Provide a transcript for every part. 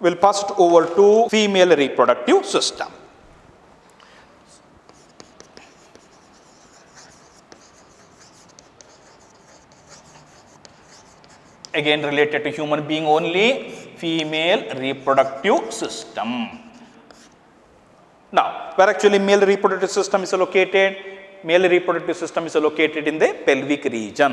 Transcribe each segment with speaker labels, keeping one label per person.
Speaker 1: We'll pass it over to female reproductive system. Again related to human being only, female reproductive system. Now, where actually male reproductive system is located? Male reproductive system is located in the pelvic region.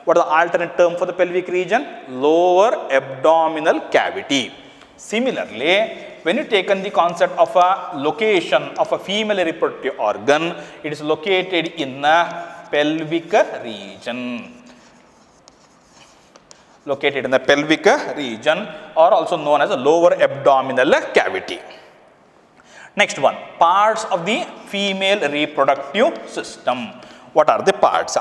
Speaker 1: What is the alternate term for the pelvic region? Lower abdominal cavity. Similarly, when you taken the concept of a location of a female reproductive organ, it is located in a pelvic region. Located in the pelvic region, or also known as a lower abdominal cavity. Next one, parts of the female reproductive system. What are the parts?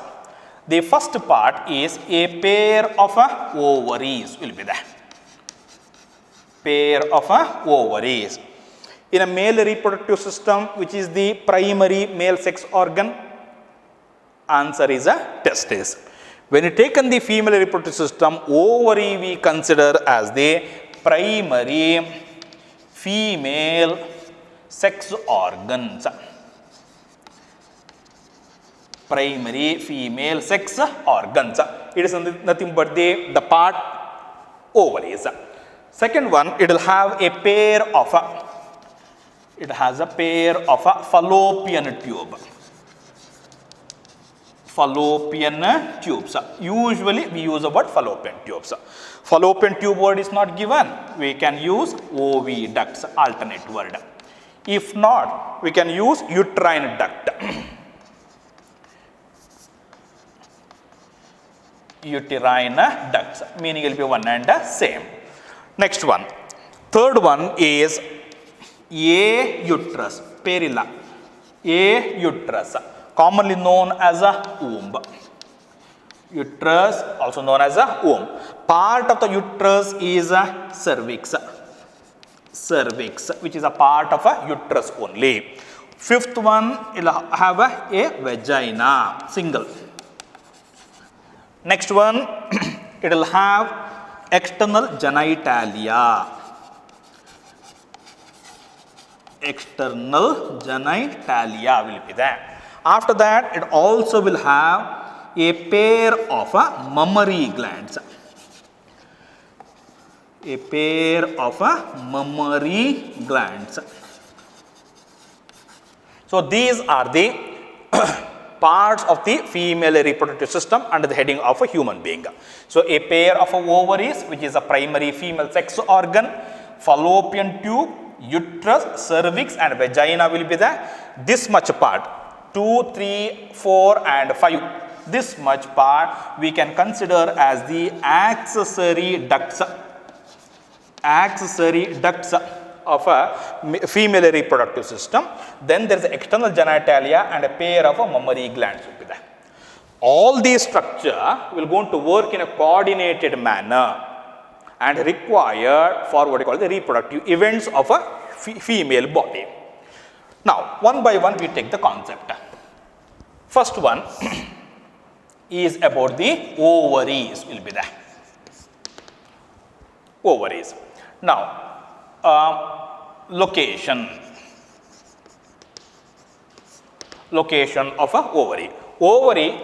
Speaker 1: The first part is a pair of ovaries will be there. Pair of ovaries. In a male reproductive system, which is the primary male sex organ, answer is a testis. When you take in the female reproductive system, ovary we consider as the primary female sex organs. Primary female sex organs. It is nothing but the part ovaries. Second one, it will have a pair of fallopian tube. Fallopian tubes. Usually we use the word fallopian tubes. Fallopian tube word is not given. We can use OV ducts, alternate word. If not, we can use uterine duct. Uterine ducts, meaning it will be one and same. Next one. Third one is a uterus, perilla. A uterus, commonly known as a womb. Uterus, also known as a womb. Part of the uterus is a cervix. Cervix, which is a part of a uterus only. Fifth one, it will have a vagina, single. Next one, it will have external genitalia. External genitalia will be there. After that, it also will have a pair of mammary glands. A pair of mammary glands. So, these are the parts of the female reproductive system under the heading of a human being. So, a pair of ovaries, which is a primary female sex organ, fallopian tube, uterus, cervix and vagina will be there. This much part, 2, 3, 4 and 5. This much part we can consider as the accessory ducts. Accessory ducts of a female reproductive system. Then there is external genitalia and a pair of mammary glands will be there. All these structure will going to work in a coordinated manner and required for what you call the reproductive events of a female body. Now, one by one we take the concept. First one is about the ovaries will be there. Ovaries. Now, location of a ovary. Ovary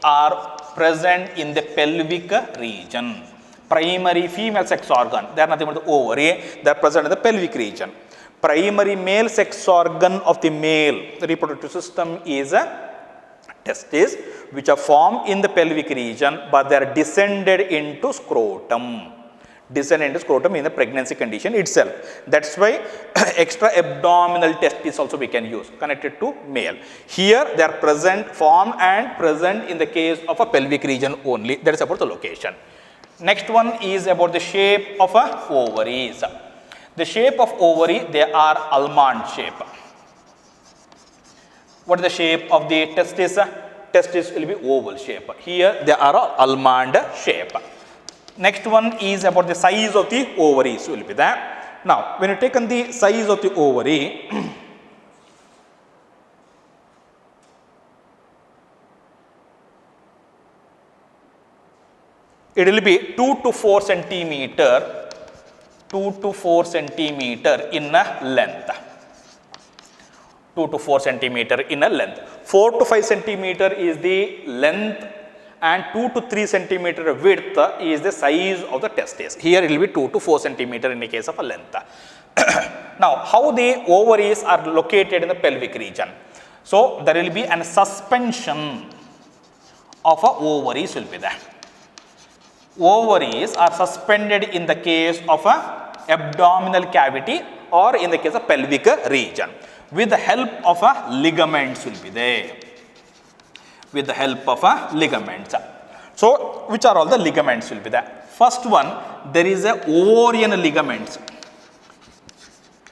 Speaker 1: are present in the pelvic region. Primary female sex organ, they are nothing but the ovary, they are present in the pelvic region. Primary male sex organ of the male reproductive system is a testes, which are formed in the pelvic region, but they are descended into scrotum. Descended into scrotum in the pregnancy condition itself. That's why extra abdominal testes also we can use, connected to male. Here they are present, formed and present in the case of a pelvic region only. That is about the location. Next one is about the shape of a ovaries. The shape of ovary, they are almond shape. What is the shape of the testis? Testis will be oval shape. Here they are almond shape. Next one is about the size of the ovaries will be there. Now, when you take on the size of the ovary, it will be 2 to 4 centimeter 2 to 4 centimeter in a length. 2 to 4 centimeter in a length. 4 to 5 centimeter is the length and 2 to 3 centimeter width is the size of the testes. Here it will be 2 to 4 centimeter in the case of a length. Now, how the ovaries are located in the pelvic region? So, there will be a suspension of a ovaries will be there. Ovaries are suspended in the case of a abdominal cavity or in the case of pelvic region with the help of a ligaments will be there. With the help of a ligaments. So, which are all the ligaments will be there? First one, there is a Ovarian ligaments.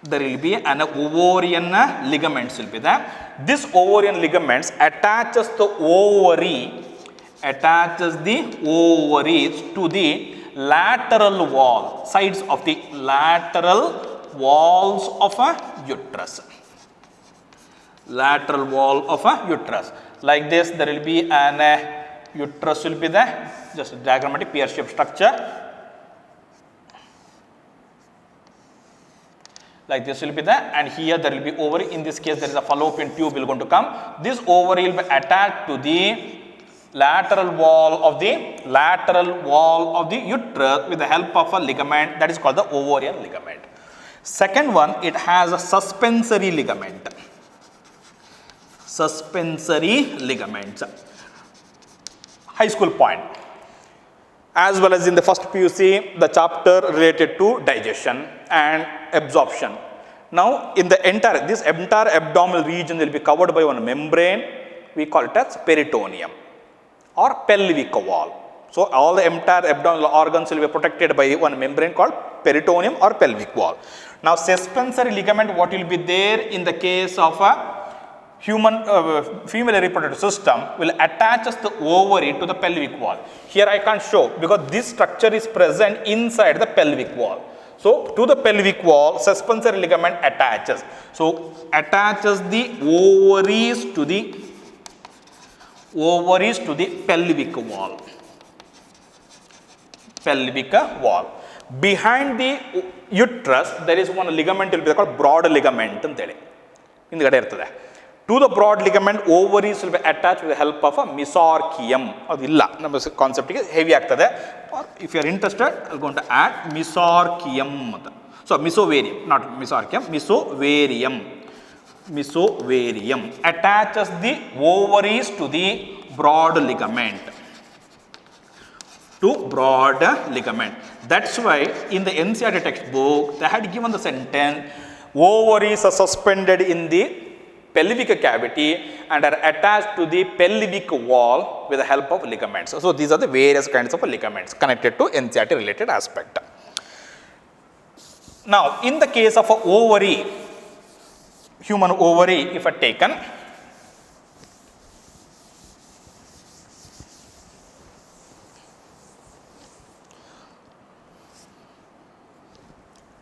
Speaker 1: There will be an Ovarian ligaments will be there. This Ovarian ligaments attaches the ovary, attaches the ovaries to the lateral wall, sides of the lateral walls of a uterus. Lateral wall of a uterus. Like this, there will be an uterus will be there, just a diagrammatic pear-shaped structure. Like this will be there, and here there will be ovary. In this case, there is a fallopian tube will going to come. This ovary will be attached to the lateral wall of the uterus with the help of a ligament that is called the Ovarian ligament. Second one, it has a suspensory ligament. Suspensory ligaments. High school point. As well as in the first PUC, the chapter related to digestion and absorption. Now, in the entire, this entire abdominal region will be covered by one membrane. We call it as peritoneum or pelvic wall. So, all the entire abdominal organs will be protected by one membrane called peritoneum or pelvic wall. Now, suspensory ligament, what will be there in the case of a human female reproductive system will attach the ovary to the pelvic wall. Here I can't show because this structure is present inside the pelvic wall. So, to the pelvic wall, suspensory ligament attaches. So, attaches the ovaries to the pelvic wall. Pelvic wall. Behind the uterus, there is one ligament will be called broad ligament. To the broad ligament, ovaries will be attached with the help of a mesorchium. Or concept is heavy. Or if you are interested, I am going to add mesorchium. So, mesovarium, not mesorchium, mesovarium. Mesovarium attaches the ovaries to the broad ligament. To broad ligament. That's why in the NCERT textbook, they had given the sentence, ovaries are suspended in the pelvic cavity and are attached to the pelvic wall with the help of ligaments. So, these are the various kinds of ligaments connected to NCERT related aspect. Now, in the case of a ovary, human ovary, if taken,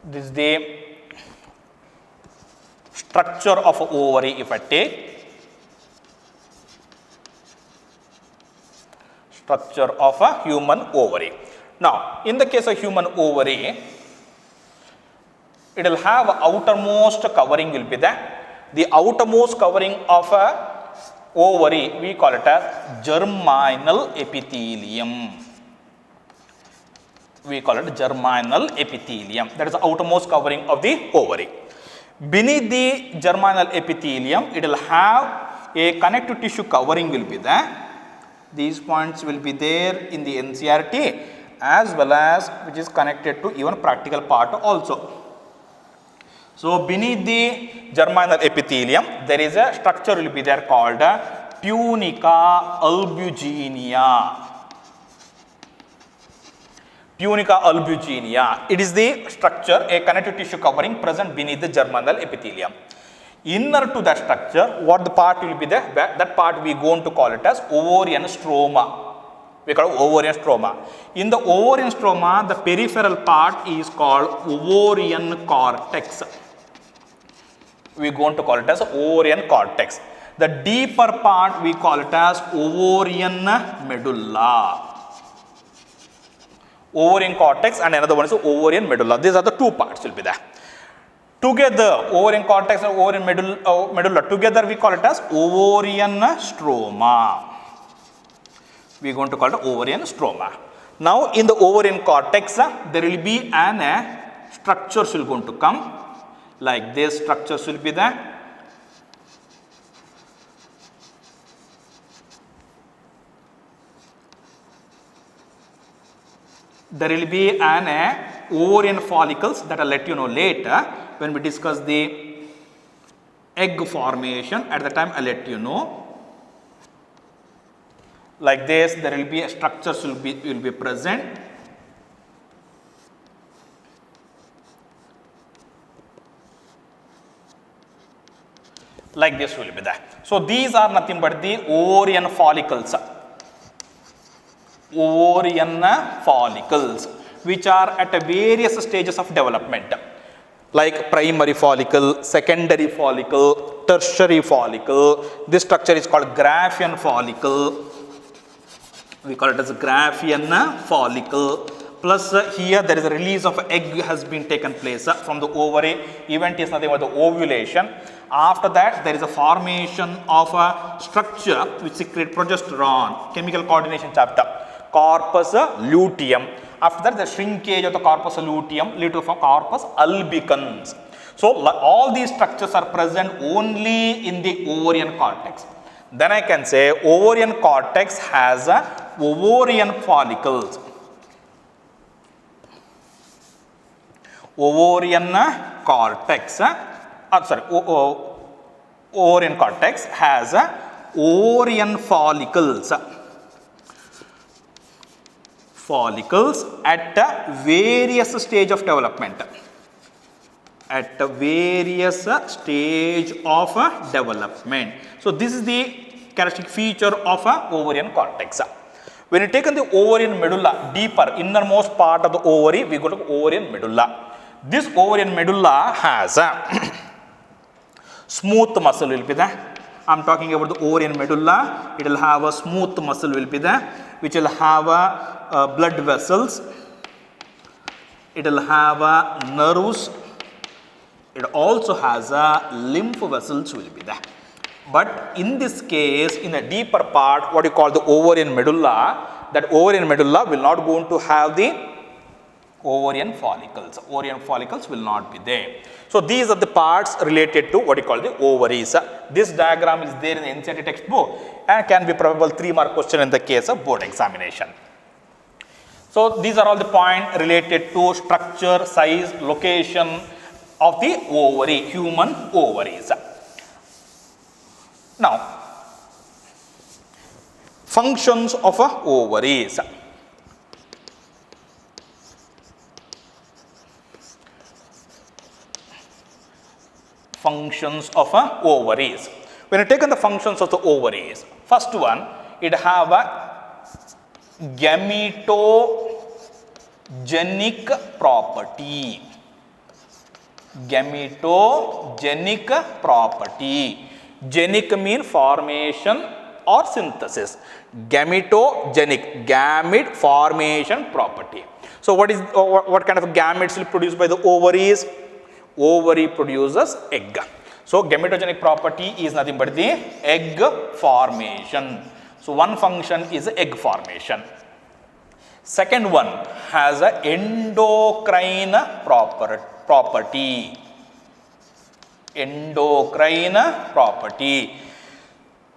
Speaker 1: this is the structure of ovary if I take, structure of a human ovary. Now, in the case of human ovary, it will have outermost covering will be there. The outermost covering of a ovary, we call it as germinal epithelium. We call it germinal epithelium. That is the outermost covering of the ovary. Beneath the germinal epithelium, it will have a connective tissue covering will be there. These points will be there in the NCERT as well as which is connected to even practical part also. So, beneath the germinal epithelium, there is a structure will be there called tunica albuginea. Tunica albuginea. It is the structure, a connective tissue covering present beneath the germinal epithelium. Inner to that structure, what the part will be there? That part we are going to call it as ovarian stroma. We call it ovarian stroma. In the ovarian stroma, the peripheral part is called ovarian cortex. We are going to call it as ovarian cortex. The deeper part we call it as ovarian medulla. ovarian cortex, and another one is ovarian medulla. These are the two parts will be there. Together, ovarian cortex and ovarian medulla, together we call it as ovarian stroma. We are going to call it ovarian stroma. Now, in the ovarian cortex, there will be an structures will going to come, like this structures will be there. There will be an ovarian follicles that I'll let you know later when we discuss the egg formation. At the time I'll let you know. Like this, there will be a structures will be present. Like this will be there. So these are nothing but the ovarian follicles. Ovarian follicles, which are at various stages of development, like primary follicle, secondary follicle, tertiary follicle. This structure is called Graphene follicle. We call it as a Graphene follicle. Plus here there is a release of egg has been taken place from the ovary. Event is nothing but the ovulation. After that, there is a formation of a structure which secretes progesterone. Chemical coordination chapter. Corpus luteum. After that, the shrinkage of the corpus luteum leads to corpus albicans. So all these structures are present only in the ovarian cortex. Then I can say ovarian cortex has ovarian follicles. Ovarian cortex, ovarian cortex has ovarian follicles. Follicles at various stage of development. At various stage of development. So this is the characteristic feature of ovarian cortex. When you take on the ovarian medulla, deeper, innermost part of the ovary, we go to ovarian medulla. This ovarian medulla has a smooth muscle will be there. I am talking about the ovarian medulla. It will have a smooth muscle will be there, which will have blood vessels. It will have nerves. It also has lymph vessels will be there. But in this case, in a deeper part, what you call the ovarian medulla, that ovarian medulla will not going to have the ovarian follicles. Ovarian follicles will not be there. So these are the parts related to what you call the ovaries. This diagram is there in the NCERT textbook and can be probable 3-mark question in the case of board examination. So these are all the points related to structure, size, location of the ovary, human ovaries. Now, functions of ovaries. Functions of ovaries. When you take on the functions of the ovaries, first one, it have a gametogenic property. Gametogenic property. Genic mean formation or synthesis. Gametogenic, gamete formation property. So what kind of gametes will produced by the ovaries? Ovary produces egg. So gametogenic property is nothing but the egg formation. So one function is egg formation. Second one has a endocrine property. Endocrine property.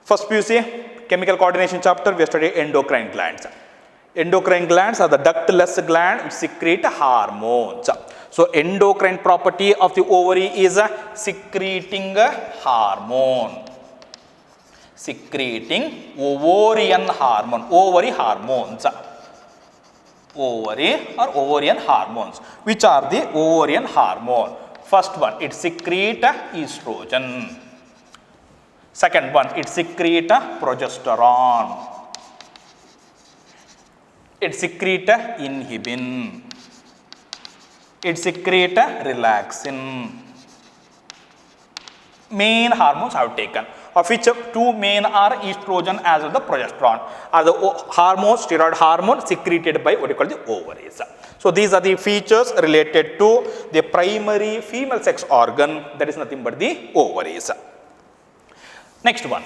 Speaker 1: First PUC, chemical coordination chapter, we have studied endocrine glands. Endocrine glands are the ductless gland which secrete hormones. So endocrine property of the ovary is secreting hormone. Secreting ovarian hormone, ovary hormones. Ovary or ovarian hormones. Which are the ovarian hormone? First one, it secretes estrogen. Second one, it secretes progesterone. It secretes inhibin. It secretes relaxin. Main hormones I have taken. of which two main are estrogen as well as the progesterone, are the hormone, steroid hormone secreted by what you call the ovaries. So these are the features related to the primary female sex organ, that is nothing but the ovaries. Next one.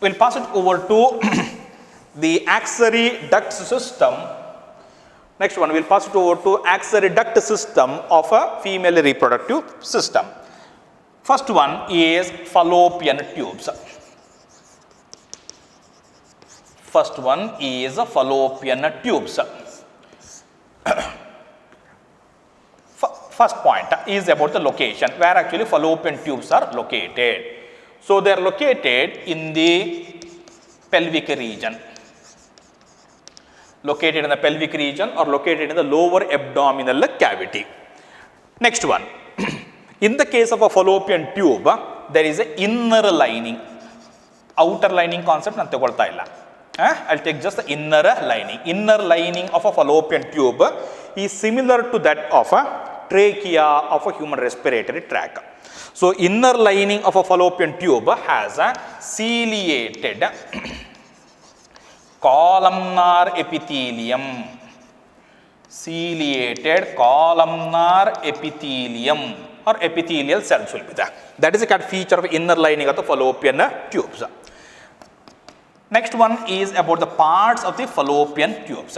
Speaker 1: We'll pass it over to the axillary duct system. Next one, we'll pass it over to axillary duct system of a female reproductive system. First one is fallopian tubes. First one is fallopian tubes. First point is about the location, where actually fallopian tubes are located. So they are located in the pelvic region. Located in the pelvic region or located in the lower abdominal cavity. Next one. In the case of a fallopian tube, there is an inner lining. Outer lining concept ನಾನು ತಗೊಳ್ತಾ ಇಲ್ಲ. I'll take just the inner lining. Inner lining of a fallopian tube is similar to that of a trachea of a human respiratory tract. So inner lining of a fallopian tube has a ciliated columnar epithelium. Ciliated columnar epithelium or epithelial cells will be there. That is a kind of feature of inner lining of the fallopian tubes. Next one is about the parts of the fallopian tubes.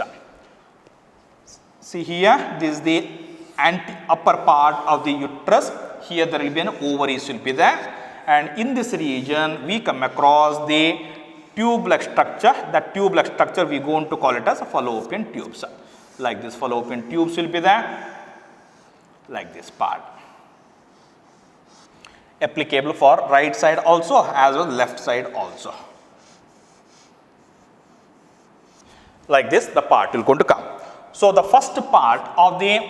Speaker 1: See here, this is the upper part of the uterus. Here there will be an ovaries will be there, and in this region we come across the tube-like structure. That tube-like structure we are going to call it as fallopian tubes. Like this, fallopian tubes will be there, like this part. Applicable for right side also as well as left side also. Like this, the part will going to come. So the first part of the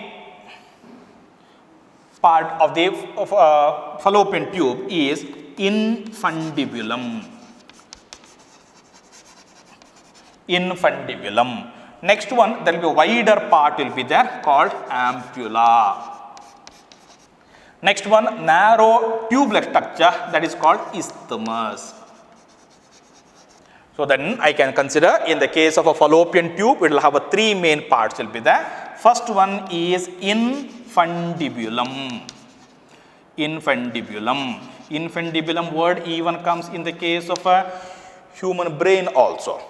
Speaker 1: fallopian tube is infundibulum. Infundibulum. Next one, there will be a wider part will be there called ampulla. Next one, narrow tube-like structure, that is called isthmus. So then I can consider in the case of a fallopian tube, it will have a three main parts will be there. First one is infundibulum. Infundibulum. Infundibulum word even comes in the case of a human brain also.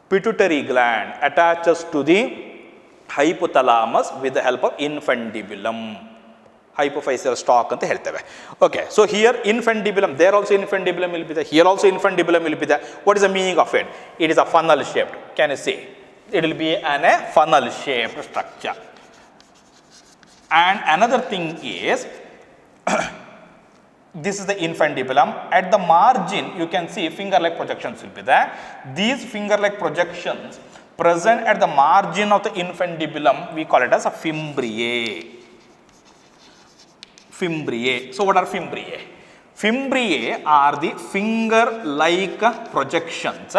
Speaker 1: Pituitary gland attaches to the hypothalamus with the help of infundibulum. Hypophyseal stalk anta heltave. Okay, so here infundibulum, there also infundibulum will be there, here also infundibulum will be there. What is the meaning of it? It is a funnel shaped. Can you see? It will be a funnel shaped structure. And another thing is, this is the infundibulum. At the margin, you can see finger-like projections will be there. These finger-like projections present at the margin of the infundibulum, we call it as a fimbriae. Fimbriae. So what are fimbriae? Fimbriae are the finger-like projections.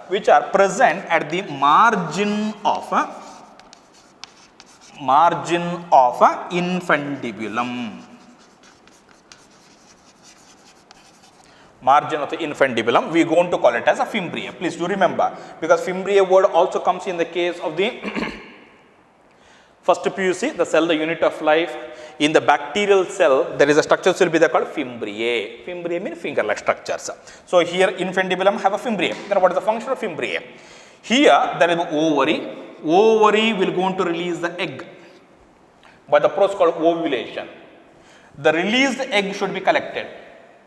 Speaker 1: Which are present at the margin of infundibulum. Margin of the infundibulum, we are going to call it as a fimbriae. Please do remember, because fimbriae word also comes in the case of the first PUC, the cell, the unit of life. In the bacterial cell, there is a structure will be there called fimbriae. Fimbriae means finger-like structures. So here infundibulum have a fimbriae. Then what is the function of fimbriae? Here there is an ovary. Ovary will go on to release the egg by the process called ovulation. The released egg should be collected.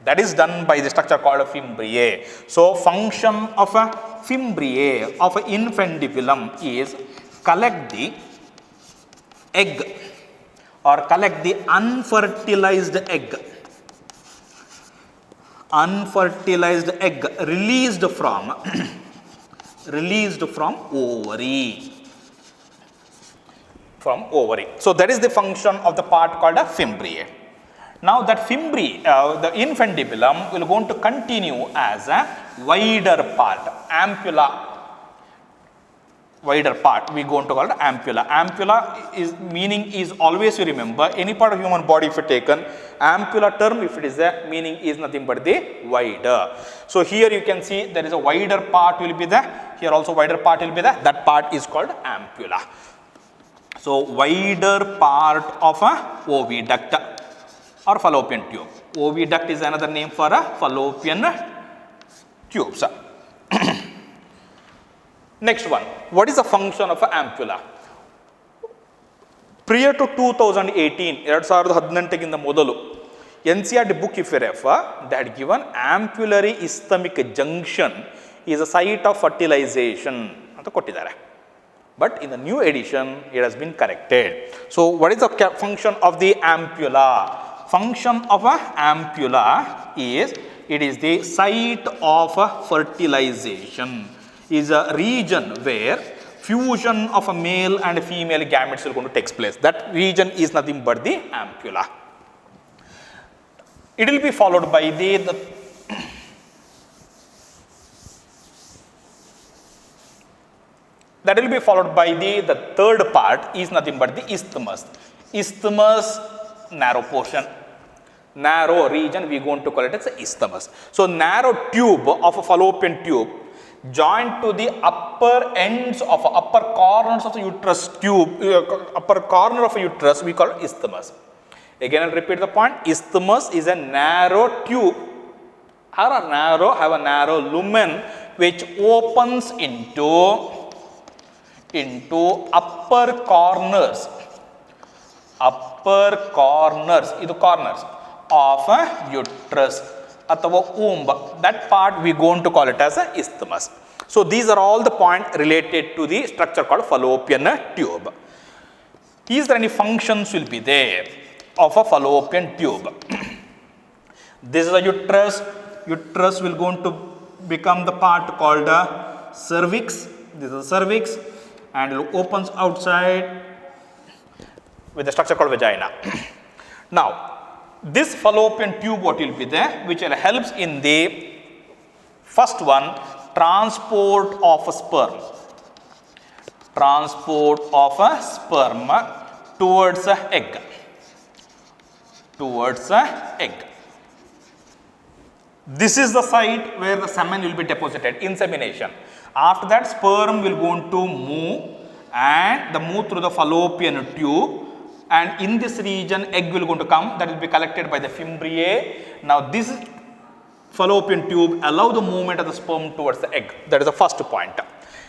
Speaker 1: That is done by the structure called a fimbriae. So function of a fimbriae of an infundibulum is collect the egg or collect the unfertilized egg. Unfertilized egg released from ovary. From ovary. So that is the function of the part called a fimbriae. Now that fimbriae, the infundibulum will going to continue as a wider part, ampulla. wider part, we going to call it ampulla. Ampulla is meaning is always, you remember, any part of human body if you taken, ampulla term if it is there, meaning is nothing but the wider. So here you can see there is a wider part will be there, here also wider part will be there, that part is called ampulla. So wider part of a oviduct or fallopian tube. Oviduct is another name for a fallopian tubes. Next one, what is the function of an ampulla? Prior to 2018, 2018 in the modelu, NCERT book if you refer, they had given ampullary isthmic junction is a site of fertilization. But in the new edition, it has been corrected. So what is the function of the ampulla? Function of a ampulla is, it is the site of fertilization. Is a region where fusion of a male and a female gametes will going to take place. That region is nothing but the ampulla. It will be followed by the third part is nothing but the isthmus. Isthmus, narrow portion. Narrow region, we are going to call it as the isthmus. So narrow tube of a fallopian tube joined to the upper ends of upper corners of the uterus tube, upper corner of a uterus, we call it isthmus. Again, I'll repeat the point. Isthmus is a narrow tube or have a narrow lumen which opens into upper corners of a uterus athava womb. That part we are going to call it as a isthmus. So these are all the points related to the structure called fallopian tube. Is there any functions will be there of a fallopian tube? This is a uterus. Uterus will going to become the part called cervix. This is the cervix and it opens outside with the structure called vagina. Now, this fallopian tube what will be there, which will helps in the first one, transport of a sperm. Transport of a sperm towards a egg. Towards a egg. This is the site where the semen will be deposited, insemination. After that, sperm will going to move through the fallopian tube. And in this region, egg will going to come, that will be collected by the fimbriae. Now, this fallopian tube allow the movement of the sperm towards the egg. That is the first point.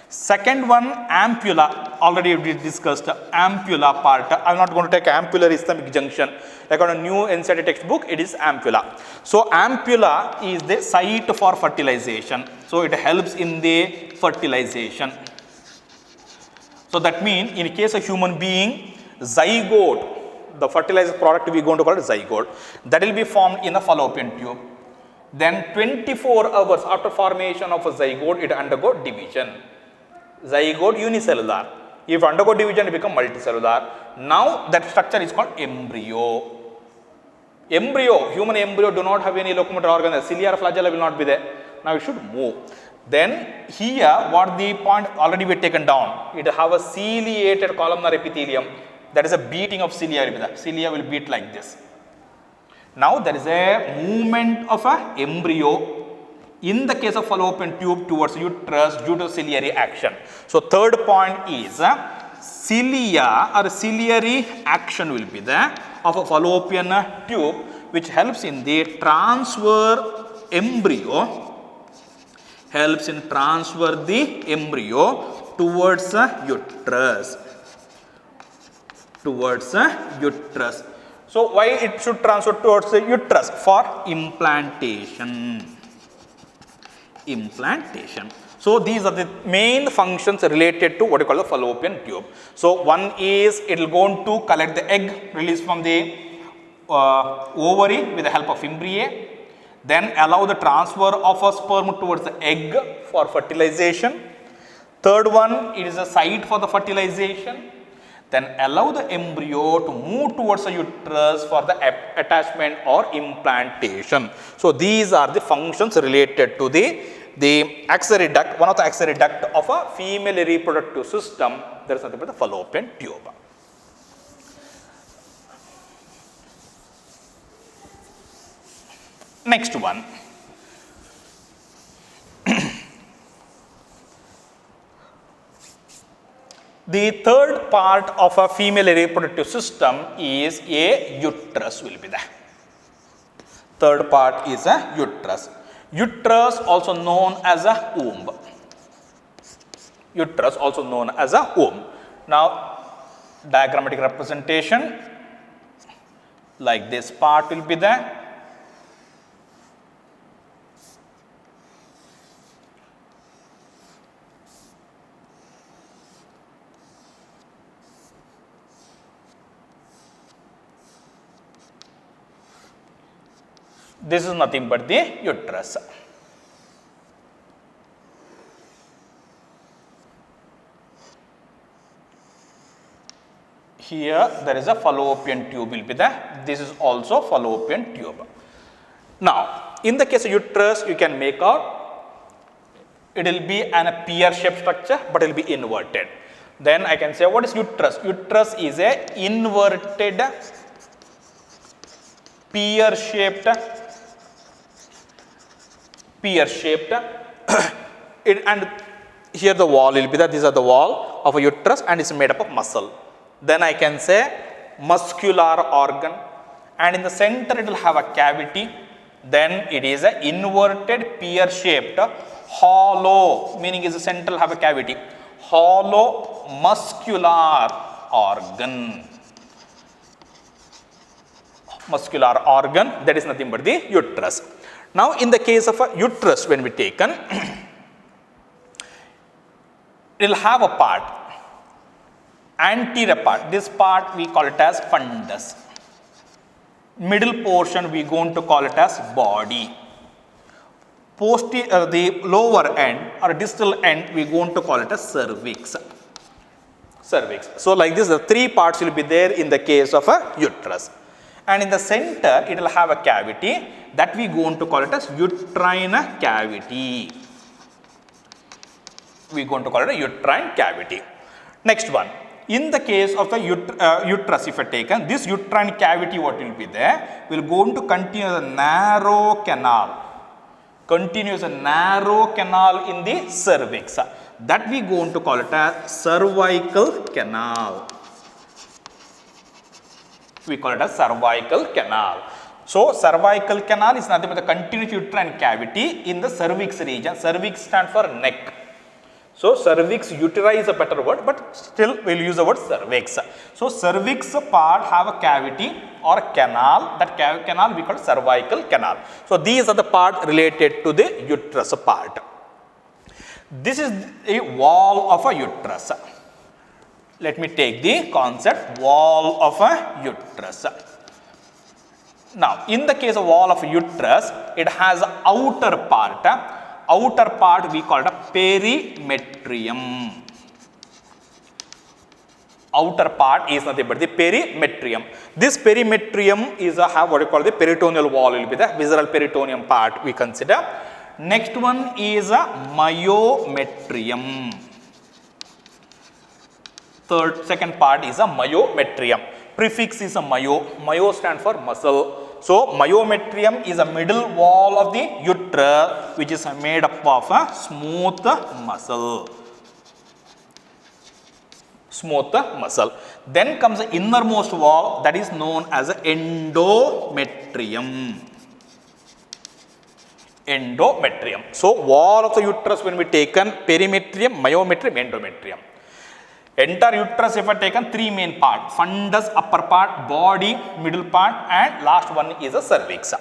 Speaker 1: Second one, ampulla. Already we discussed ampulla part. I am not going to take ampullary isthmic junction. Like on a new NCERT textbook, it is ampulla. So, ampulla is the site for fertilization. So, it helps in the fertilization. So, that means in case of human being, zygote, the fertilized product we are going to call it zygote, that will be formed in a fallopian tube. Then 24 hours after formation of a zygote, it undergo division. Zygote unicellular. If undergo division, it become multicellular. Now that structure is called embryo. Embryo, human embryo do not have any locomotor organ. Cilia or flagella will not be there. Now it should move. Then here, what the point already we taken down, it have a ciliated columnar epithelium. That is a beating of cilia. Cilia will beat like this. Now there is a movement of a embryo in the case of fallopian tube towards uterus due to ciliary action. So third point is cilia or ciliary action will be there of a fallopian tube, which helps in the transfer embryo. Helps in transfer the embryo towards a uterus. Towards a uterus. So why it should transfer towards the uterus? For implantation. Implantation. So these are the main functions related to what you call the fallopian tube. So one is it will go to collect the egg released from the ovary with the help of fimbriae. Then allow the transfer of a sperm towards the egg for fertilization. Third one, it is a site for the fertilization. Then allow the embryo to move towards the uterus for the attachment or implantation. So these are the functions related to the the axillary duct, one of the axillary duct of a female reproductive system, there is nothing but the fallopian tube. Next one. The third part of a female reproductive system is a uterus will be there. Third part is a uterus. Uterus also known as a womb. Uterus also known as a womb. Now, diagrammatic representation like this part will be there. This is nothing but the uterus. Here there is a fallopian tube will be there. This is also fallopian tube. Now, in the case of uterus, you can make out it will be a pear-shaped structure, but it will be inverted. Then I can say, what is uterus? Uterus is a inverted pear-shaped and here the wall will be that these are the wall of a uterus and it's made up of muscle. Then I can say muscular organ, and in the center it will have a cavity. Then it is a inverted pear-shaped hollow, meaning is the center will have a cavity, hollow muscular organ. Muscular organ, that is nothing but the uterus. Now, in the case of a uterus, when we taken, it will have a part, anterior part. This part we call it as fundus. Middle portion we going to call it as body. The lower end or distal end we going to call it as cervix. Cervix. So, like this, the three parts will be there in the case of a uterus. And in the center, it will have a cavity that we going to call it as uterine cavity. We going to call it a uterine cavity. Next one. In the case of the uterus, if I taken this uterine cavity, what will be there? We will going to continue the narrow canal. Continues a narrow canal in the cervix. That we going to call it as cervical canal. We call it as cervical canal. So, cervical canal is nothing but the continuous uterine cavity in the cervix region. Cervix stands for neck. So, cervix, uteri is a better word, but still we will use the word cervix. So, cervix part have a cavity or a canal, that canal we call cervical canal. So, these are the part related to the uterus part. This is a wall of a uterus. Let me take the concept wall of a uterus. Now, in the case of wall of a uterus, it has outer part. Outer part we call it a perimetrium. Outer part is nothing but the perimetrium. This perimetrium is a have what you call the peritoneal wall will be the visceral peritoneum part we consider. Next one is a myometrium. Second part is a myometrium. Prefix is a myo. Myo stands for muscle. So, myometrium is a middle wall of the uterus which is made up of a smooth muscle. Smooth muscle. Then comes the innermost wall that is known as endometrium. Endometrium. So, wall of the uterus when we taken perimetrium, myometrium, endometrium. Entire uterus if I taken three main part, fundus, upper part, body, middle part, and last one is a cervix.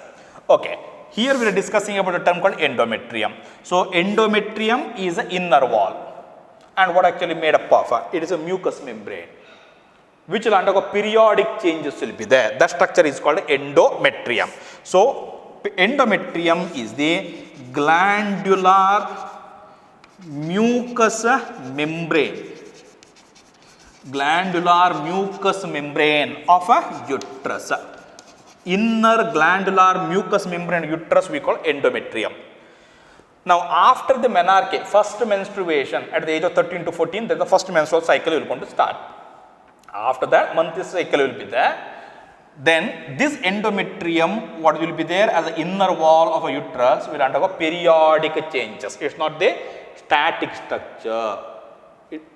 Speaker 1: Okay. Here we are discussing about a term called endometrium. So, endometrium is the inner wall. And what actually made up of? It is a mucous membrane which will undergo periodic changes will be there. That structure is called endometrium. So, endometrium is the glandular mucous membrane. Glandular mucous membrane of a uterus. Inner glandular mucous membrane uterus we call endometrium. Now, after the menarche, first menstruation at the age of 13 to 14, then the first menstrual cycle will going to start. After that, monthly cycle will be there. Then this endometrium, what will be there as the inner wall of a uterus, will undergo periodic changes. It's not the static structure,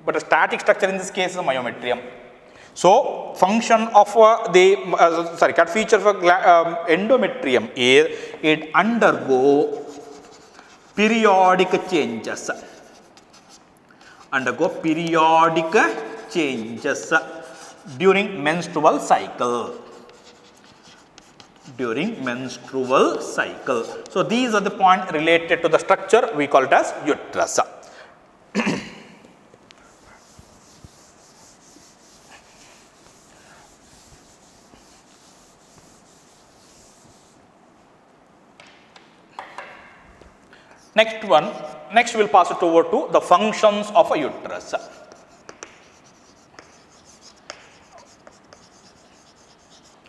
Speaker 1: but a static structure in this case is a myometrium. So, function of cut feature of endometrium is it undergo periodic changes. During menstrual cycle. So, these are the points related to the structure, we call it as uterus. Next we will pass it over to the functions of a uterus.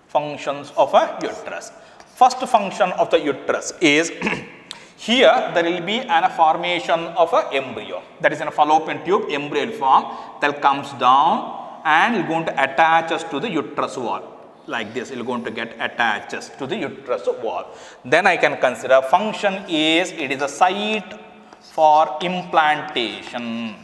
Speaker 1: Functions of a uterus. First function of the uterus is here there will be a formation of an embryo, that is in a fallopian tube, embryo will form, that comes down and is going to attach us to the uterus wall. Like this, it is going to get attached to the uterus wall. Then I can consider function is it is a site for implantation.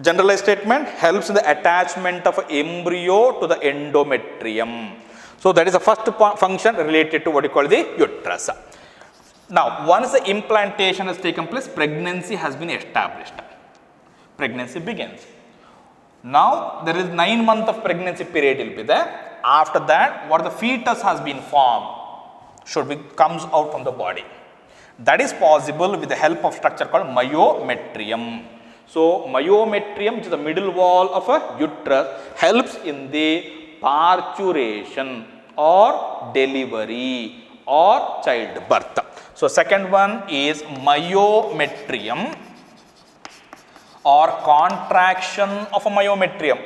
Speaker 1: Generalized statement, helps in the attachment of embryo to the endometrium. So, that is the first function related to what you call the uterus. Now, once the implantation has taken place, pregnancy has been established. Pregnancy begins. Now, there is 9 months of pregnancy period will be there. After that, what the fetus has been formed comes out from the body. That is possible with the help of structure called myometrium. So, myometrium, which is the middle wall of a uterus, helps in the parturition or delivery or childbirth. So, second one is myometrium or contraction of a myometrium.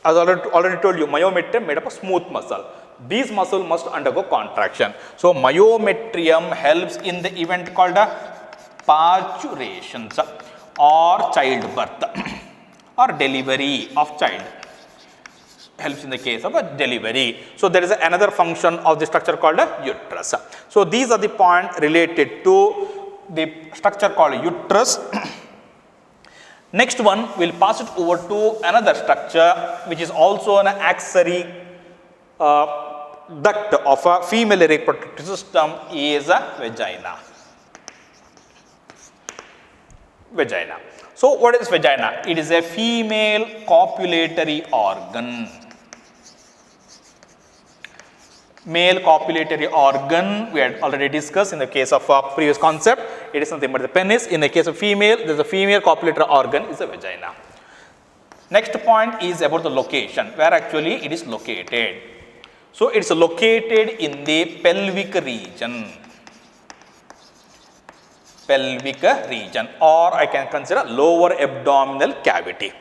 Speaker 1: As I already told you, myometrium made up of smooth muscle. These muscles must undergo contraction. So, myometrium helps in the event called a parturitions or childbirth or delivery of child. Helps in the case of a delivery. So, there is another function of the structure called a uterus. So, these are the points related to the structure called uterus. Next one, we will pass it over to another structure which is also an axillary duct of a female reproductive system is a vagina. So, what is vagina? It is a female copulatory organ. Male copulatory organ, we had already discussed in the case of a previous concept, it is nothing but the penis. In the case of female, there is a female copulatory organ is a vagina. Next point is about the location, where actually it is located. So, it is located in the pelvic region. Or I can consider lower abdominal cavity.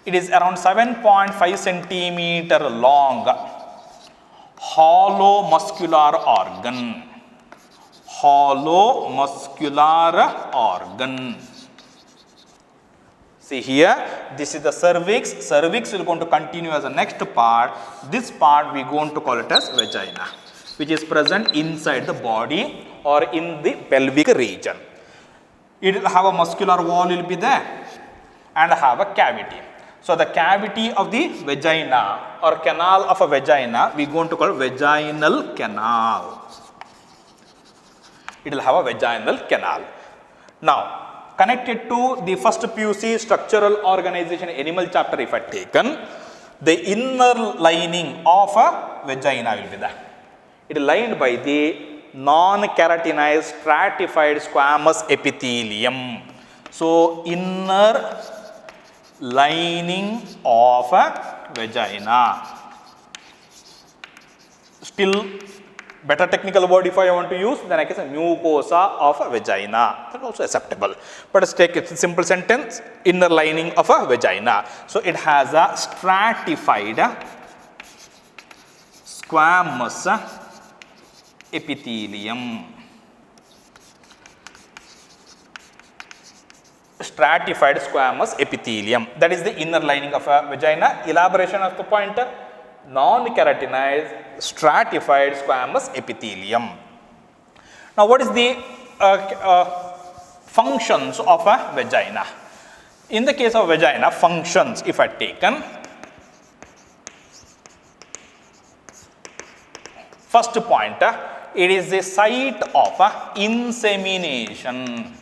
Speaker 1: It is around 7.5 centimeter long, hollow muscular organ. See here, this is the cervix. Cervix will going to continue as the next part. This part we are going to call it as vagina, which is present inside the body or in the pelvic region. It will have a muscular wall will be there and have a cavity. So, the cavity of the vagina or canal of a vagina we are going to call vaginal canal. It will have a vaginal canal. Now, connected to the first PUC structural organization animal chapter if I taken, the inner lining of a vagina will be there. It is lined by the non-keratinized stratified squamous epithelium. So, inner lining of a vagina. Still better technical word if I want to use, then I can say mucosa of a vagina. That is also acceptable. But let's take a simple sentence, inner lining of a vagina. So, it has a stratified squamous epithelium. Stratified squamous epithelium, that is the inner lining of a vagina. Elaboration of the point, non-keratinized stratified squamous epithelium. Now what is the functions of a vagina? In the case of vagina, functions if I taken, first point, it is the site of insemination.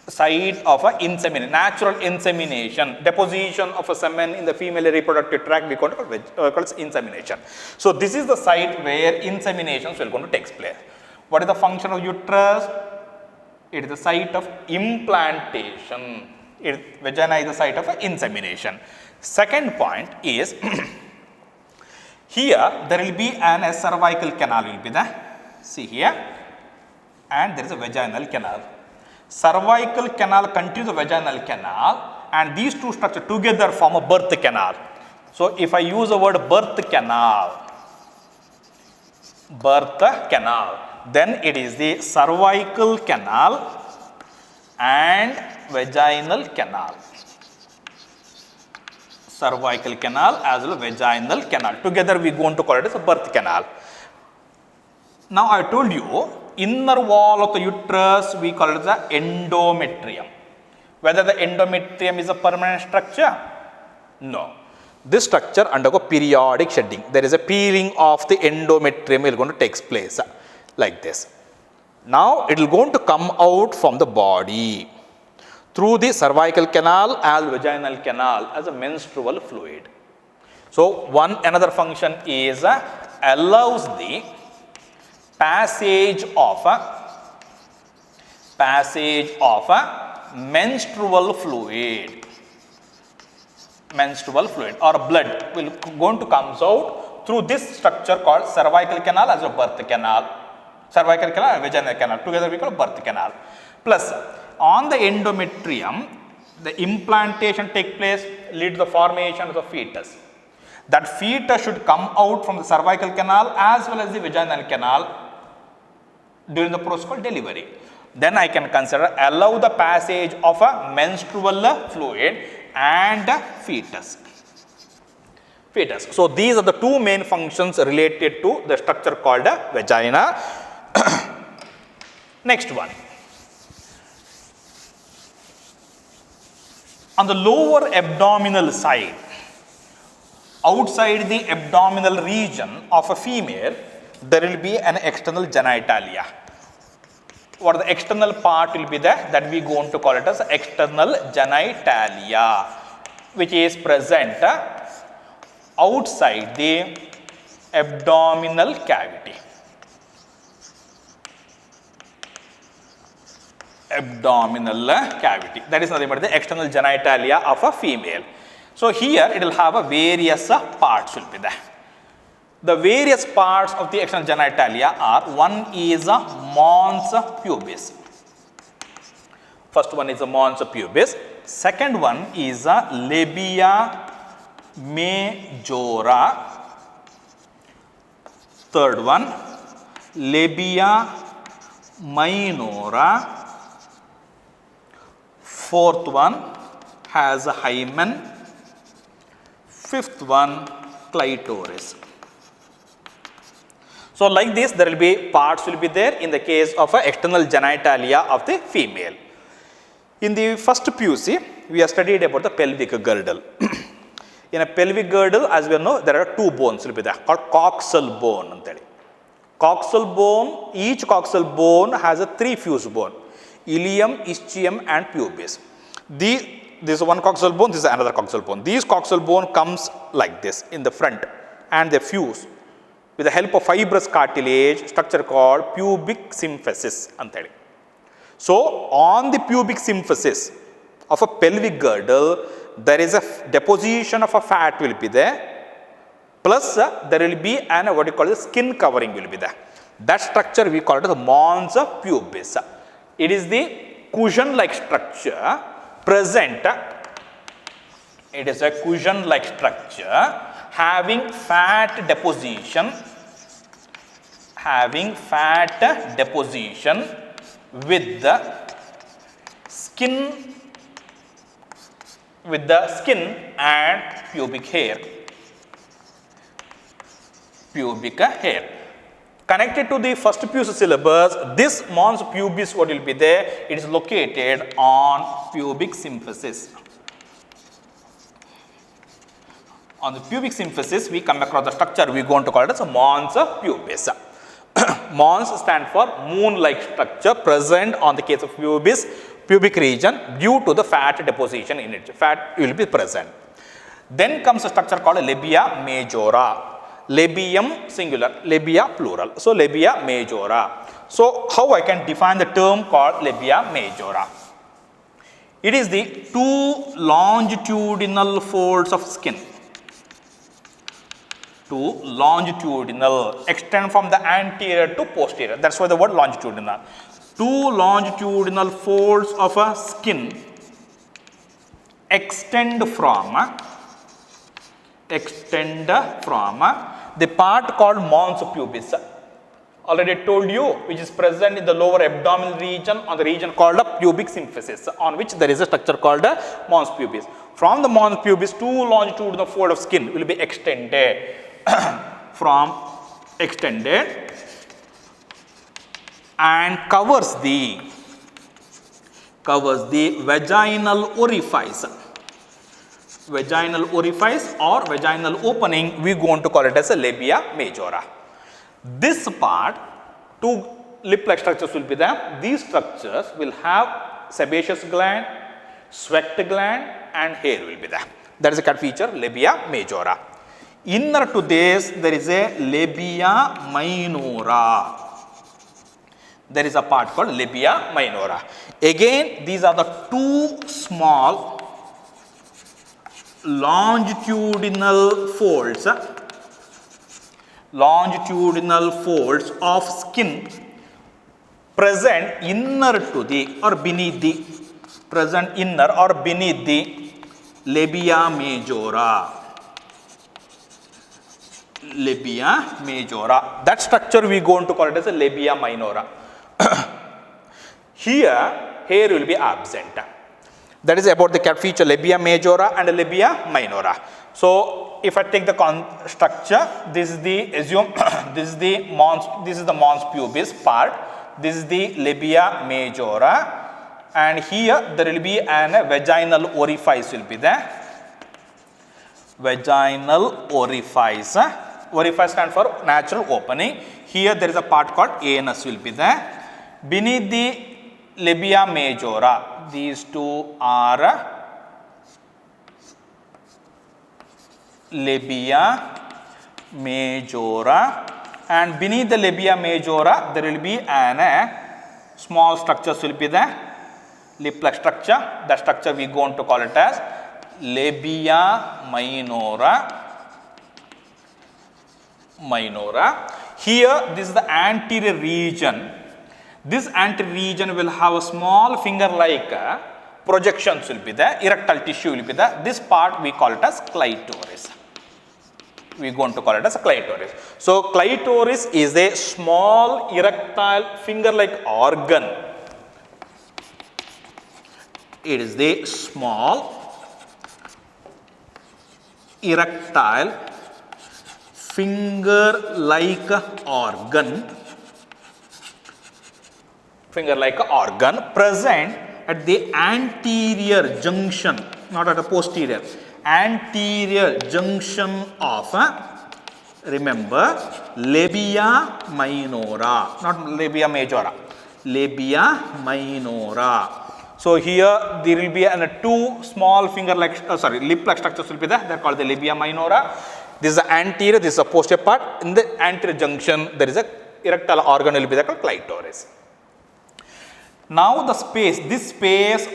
Speaker 1: Site of insemination, natural insemination, deposition of a semen in the female reproductive tract, we call it insemination. So this is the site where inseminations will going to take place. What is the function of uterus? It is the site of implantation. Vagina is the site of insemination. Second point is here there will be a cervical canal will be there. See here, and there is a vaginal canal. Cervical canal continues the vaginal canal, and these two structures together form a birth canal. So if I use the word birth canal, then it is the cervical canal and vaginal canal. Cervical canal as well as vaginal canal. Together we are going to call it as a birth canal. Now I told you, inner wall of the uterus we call it the endometrium. Whether the endometrium is a permanent structure? No. This structure undergo periodic shedding. There is a peeling of the endometrium will going to take place like this. Now it will going to come out from the body through the cervical canal as vaginal canal as a menstrual fluid. So another function is allows the passage of menstrual fluid or blood will going to comes out through this structure called cervical canal as a birth canal. Cervical canal and vaginal canal together we call birth canal. Plus on the endometrium, the implantation take place, lead to the formation of the fetus. That fetus should come out from the cervical canal as well as the vaginal canal during the process called delivery. Then I can consider allow the passage of a menstrual fluid and fetus. So these are the two main functions related to the structure called a vagina. Next one. On the lower abdominal side, outside the abdominal region of a female, there will be an external genitalia. What the external part will be there, that we going to call it as external genitalia, which is present outside the abdominal cavity. That is nothing but the external genitalia of a female. So here it will have a various parts will be there. The various parts of the external genitalia are, one is a mons pubis. First one is a mons pubis. Second one is a labia majora. Third one, labia minora. Fourth one has a hymen. Fifth one, clitoris. So like this, there will be parts will be there in the case of a external genitalia of the female. In the first PUC, we have studied about the pelvic girdle. In a pelvic girdle, as we know, there are two bones will be there called coxal bone. Coxal bone, each coxal bone has a three fused bone: ilium, ischium and pubis. This is one coxal bone, this is another coxal bone. These coxal bone comes like this in the front and they fuse with the help of fibrous cartilage structure called pubic symphysis. So on the pubic symphysis of a pelvic girdle, there is a deposition of a fat will be there, plus there will be an what you call the skin covering will be there. That structure we call it the mons pubis. It is the cushion like present having fat deposition with the skin and pubic hair. Connected to the first pubis syllabus, this mons pubis, what will be there? It is located on pubic symphysis. On the pubic symphysis, we come across the structure, we are going to call it as a mons pubis. Mons stand for moon-like structure present on the case of pubic region due to the fat deposition in it. Fat will be present. Then comes a structure called labia majora. Labium singular, labia plural. So, labia majora. So, how I can define the term called labia majora? It is the two longitudinal folds of skin. Two longitudinal, extend from the anterior to posterior. That is why the word longitudinal. Two longitudinal folds of a skin extend from the part called mons pubis. Already told you, which is present in the lower abdominal region, on the region called a pubic symphysis, on which there is a structure called a mons pubis. From the mons pubis, two longitudinal folds of skin will be extended and covers the vaginal orifice. Vaginal orifice or vaginal opening, we are going to call it as a labia majora. This part, two lip-like structures will be there. These structures will have sebaceous gland, sweat gland and hair will be there. That is a cut feature, labia majora. Inner to this, there is a labia minora. There is a part called labia minora. Again, these are the two small longitudinal folds of skin present inner to the or beneath the labia majora. That structure we are going to call it as a labia minora. Here, hair will be absent. That is about the cat feature labia majora and labia minora. So, if I take the structure, this is the this is the mons pubis part. This is the labia majora, and here there will be an vaginal orifice will be there. Vaginal orifice. Orifice stands for natural opening. Here there is a part called anus will be there. Beneath the labia majora, these two are labia majora, and beneath the labia majora there will be an small structures will be there, lip-like structure. That structure we are going to call it as labia minora. Here, this is the anterior region. This anterior region will have a small finger-like projections will be there, erectile tissue will be there. This part we call it as clitoris. We are going to call it as a clitoris. So, clitoris is a small erectile finger-like organ. It is the small erectile finger-like organ present at the anterior junction, not at the posterior, anterior junction of remember labia minora, not labia majora, labia minora. So, here there will be two small lip-like structures will be there. They are called the labia minora. This is the anterior, this is the posterior part. In the anterior junction, there is a erectile organ will be there called clitoris. Now, the space, this space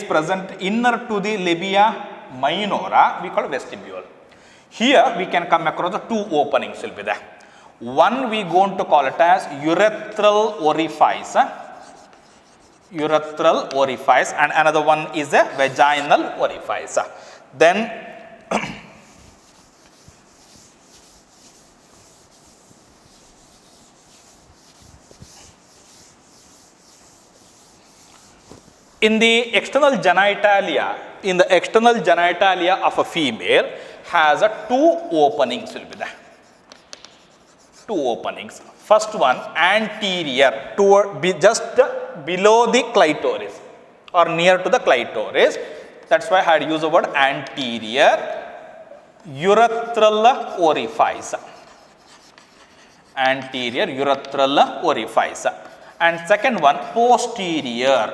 Speaker 1: present inner to the labia minora, we call vestibule. Here, we can come across the two openings will be there. One we are going to call it as urethral orifice. And another one is a vaginal orifice. Then In the external genitalia, of a female has a two openings will be there. Two openings. First one anterior just below the clitoris or near to the clitoris. That's why I had used the word anterior urethral orifice. Anterior urethral orifice. And second one posterior,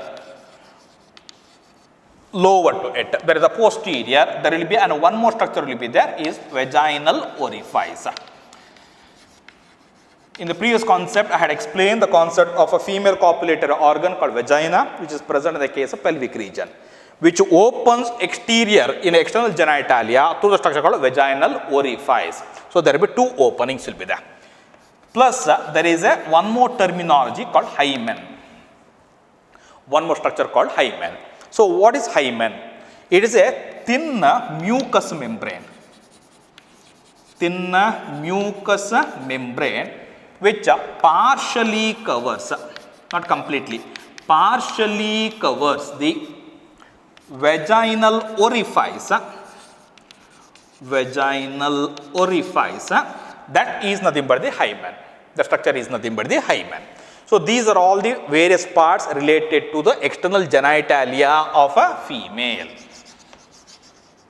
Speaker 1: lower to it. There is a posterior, there will be, and one more structure will be there, is vaginal orifice. In the previous concept, I had explained the concept of a female copulatory organ called vagina, which is present in the case of pelvic region, which opens exterior in external genitalia through the structure called vaginal orifice. So there will be two openings will be there. Plus, there is one more terminology called hymen. One more structure called hymen. So what is hymen? It is a thin mucous membrane. Thin mucous membrane which partially covers, not completely, partially covers the vaginal orifice. Vaginal orifice, that is nothing but the hymen. The structure is nothing but the hymen. So these are all the various parts related to the external genitalia of a female.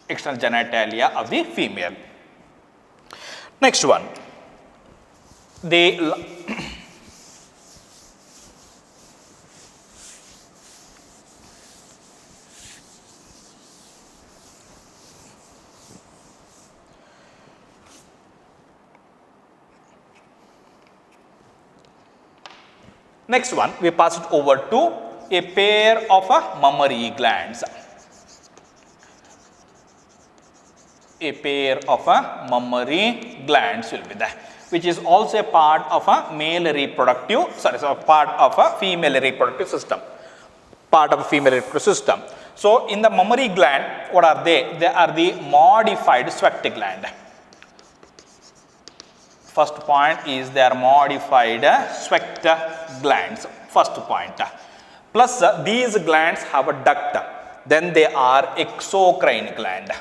Speaker 1: External genitalia of the female. Next one. Next one, we pass it over to a pair of mammary glands. A pair of mammary glands will be there, which is also a part of a male reproductive, part of a female reproductive system. Part of a female reproductive system. So in the mammary gland, what are they? They are the modified sweat gland. First point is they are modified sweat glands. First point. Plus these glands have a duct. Then they are exocrine gland.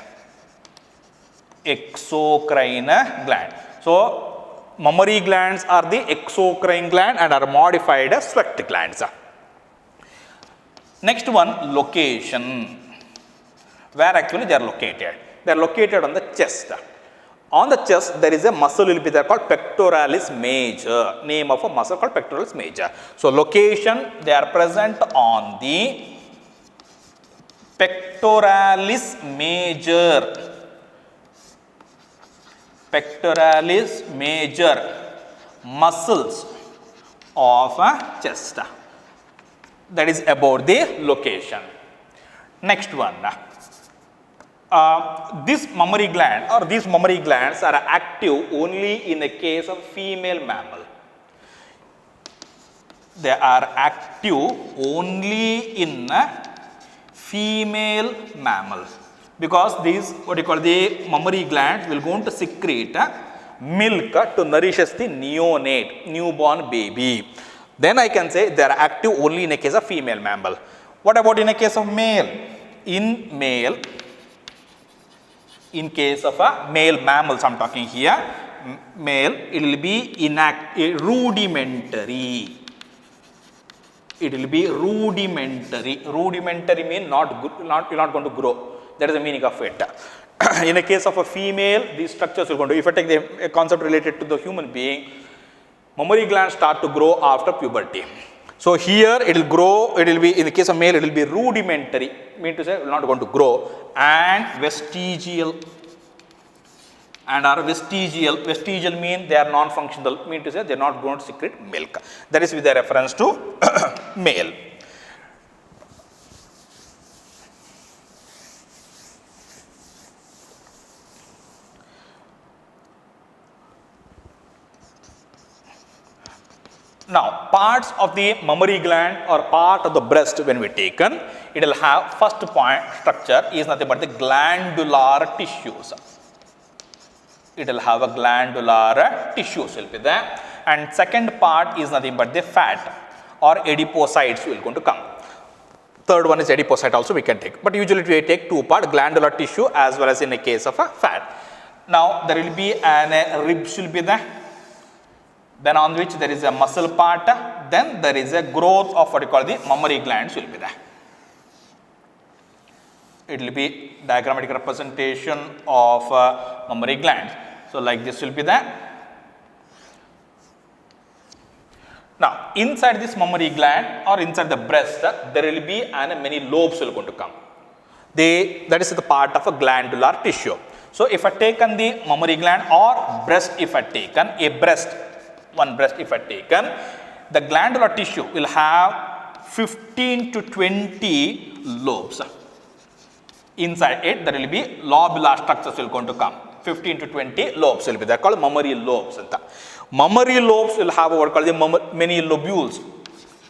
Speaker 1: Exocrine gland. So mammary glands are the exocrine gland and are modified sweat glands. Next one, location. Where actually they are located? They are located on the chest. On the chest, there is a muscle will be there called pectoralis major. Name of a muscle called pectoralis major. So location, they are present on the pectoralis major. Pectoralis major muscles of a chest. That is about the location. Next one. This mammary gland or these mammary glands are active only in the case of female mammal. They are active only in female mammal, because these what you call the mammary glands will going to secrete milk to nourish the neonate, newborn baby. Then I can say they are active only in a case of female mammal. What about in a case of male? In case of a male mammals, I am talking here, male, it will be rudimentary. It will be rudimentary. Rudimentary means not going to grow. That is the meaning of it. In a case of a female, these structures will go to, if I take the concept related to the human being, mammary glands start to grow after puberty. So here it will grow, it will be, in the case of male, it will be rudimentary, mean to say it will not going to grow, and vestigial. And are vestigial. Vestigial mean they are non-functional, mean to say they are not going to secrete milk. That is with the reference to male. Now, parts of the mammary gland or part of the breast when we taken, it will have first point structure is nothing but the glandular tissues. It will have a glandular tissues will be there, and second part is nothing but the fat or adipocytes will going to come. Third one is adipocyte also we can take. But usually we take two part, glandular tissue as well as in a case of a fat. Now there will be an ribs will be there. Then on which there is a muscle part. Then there is a growth of what you call the mammary glands will be there. It will be diagrammatic representation of mammary glands. So like this will be there. Now, inside this mammary gland or inside the breast, there will be many lobes will going to come. That is the part of a glandular tissue. So, if I taken the mammary gland or breast, if I taken a breast, one breast if I taken, the glandular tissue will have 15 to 20 lobes. Inside it, there will be lobular structures will going to come. 15 to 20 lobes will be there, called mammary lobes. Mammary lobes will have what called the many lobules.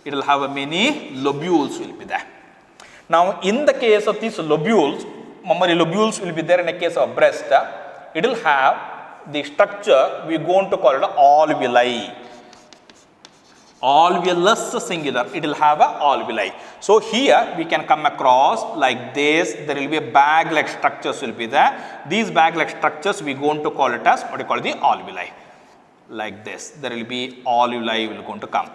Speaker 1: It will have many lobules will be there. Now, in the case of these lobules, mammary lobules will be there in the case of breast. It will have the structure we are going to call it alveoli. Alveolus singular, it will have a alveoli. So, here we can come across like this, there will be a bag like structures will be there. These bag like structures we are going to call it as what we call the alveoli. Like this, there will be alveoli will going to come.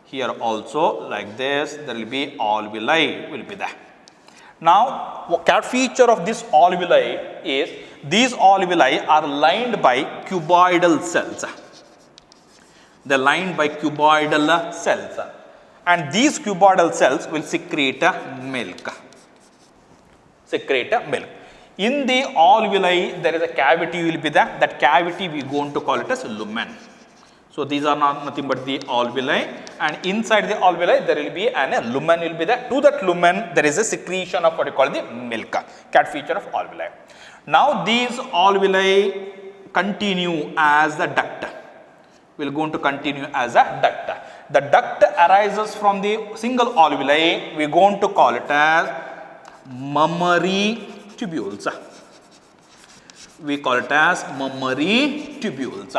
Speaker 1: Here also like this, there will be alveoli will be there. Now, what feature of this alveoli is, these alveoli are lined by cuboidal cells. They are lined by cuboidal cells, and these cuboidal cells will secrete milk. In the alveoli, there is a cavity will be there. That cavity we are going to call it as lumen. So, these are nothing but the alveoli, and inside the alveoli there will be a lumen will be there. To that lumen there is a secretion of what you call the milk, cat feature of alveoli. Now, these alveoli continue as the duct. We are going to continue as a duct. The duct arises from the single alveoli. We are going to call it as mammary tubules. We call it as mammary tubules.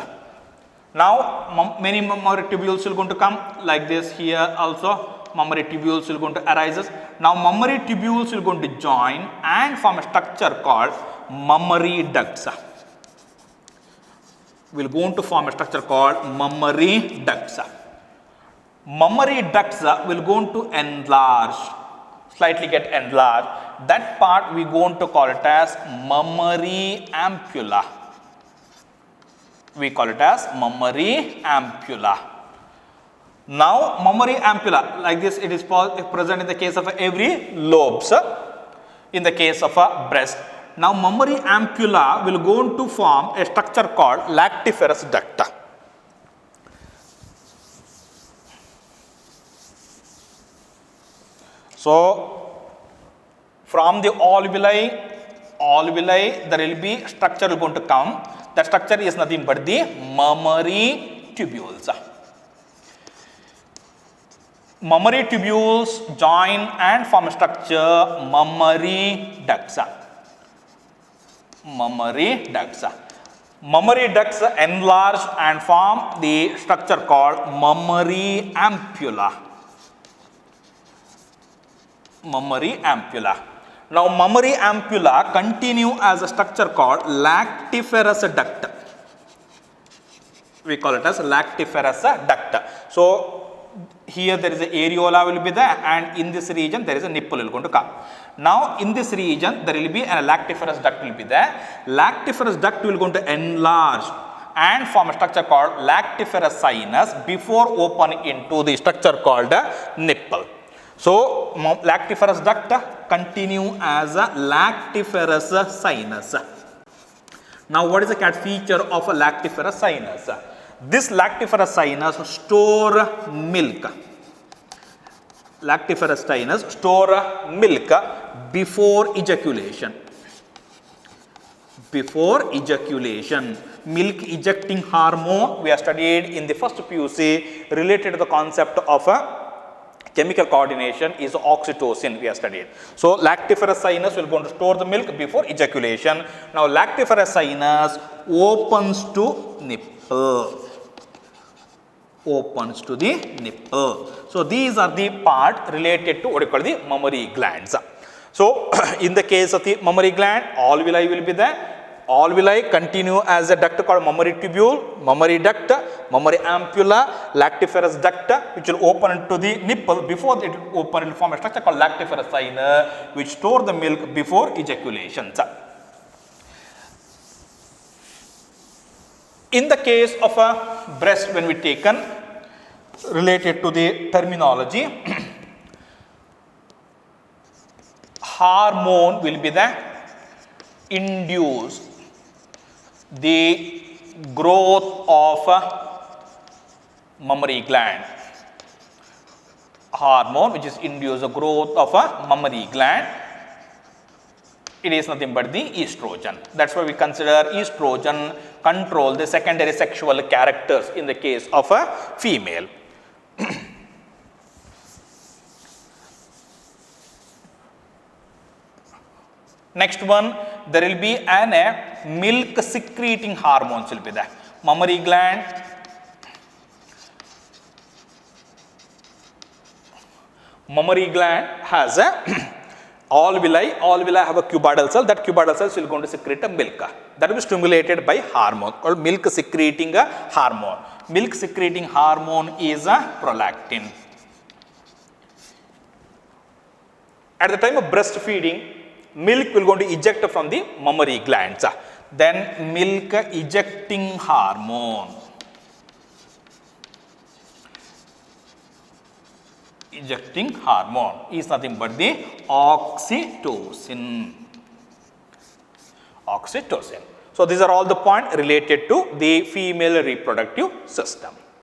Speaker 1: Now, many mammary tubules will going to come like this. Here also mammary tubules will going to arise. Now, mammary tubules will going to join and form a structure called mammary ducts. We will going to form a structure called mammary ducts. Mammary ducts will going to enlarge, slightly get enlarged. That part we are going to call it as mammary ampulla. We call it as mammary ampulla. Now, mammary ampulla like this, it is present in the case of every lobes, in the case of a breast. Now, mammary ampulla will go to form a structure called lactiferous duct. So, from the alveoli there will be structure going to come. That structure is nothing but the mammary tubules. Mammary tubules join and form a structure mammary ducts. Mammary ducts. Mammary ducts enlarge and form the structure called mammary ampulla. Mammary ampulla. Now, mammary ampulla continue as a structure called lactiferous duct. We call it as lactiferous duct. So, here there is a areola will be there, and in this region there is a nipple will going to come. Now, in this region there will be a lactiferous duct will be there. Lactiferous duct will going to enlarge and form a structure called lactiferous sinus before opening into the structure called nipple. So, lactiferous duct continue as a lactiferous sinus. Now, what is the cat feature of a lactiferous sinus? This lactiferous sinus store milk. Lactiferous sinus store milk before ejaculation. Before ejaculation. Milk ejecting hormone we have studied in the first PUC related to the concept of a chemical coordination is oxytocin we have studied. So, lactiferous sinus will go to store the milk before ejaculation. Now, lactiferous sinus opens to nipple. opens to the nipple. So these are the part related to what you call the mammary glands. So in the case of the mammary gland, alveoli will be there. Alveoli continue as a duct called mammary tubule, mammary duct, mammary ampulla, lactiferous duct, which will open to the nipple. Before it will open, it will form a structure called lactiferous sign, which store the milk before ejaculation. In the case of a breast, when we taken related to the terminology, hormone will be the induce the growth of mammary gland. Hormone which is induce the growth of a mammary gland. It is nothing but the estrogen. That's why we consider estrogen control the secondary sexual characters in the case of a female. Next one, there will be an milk secreting hormones will be there. Mammary gland, has a alveoli have a cuboidal cell. That cuboidal cells will going to secrete a milk. That will be stimulated by hormone called milk secreting hormone. Milk secreting hormone is a prolactin. At the time of breastfeeding, milk will going to eject from the mammary glands. Then milk ejecting hormone. Ejecting hormone is nothing but the oxytocin. So these are all the points related to the female reproductive system.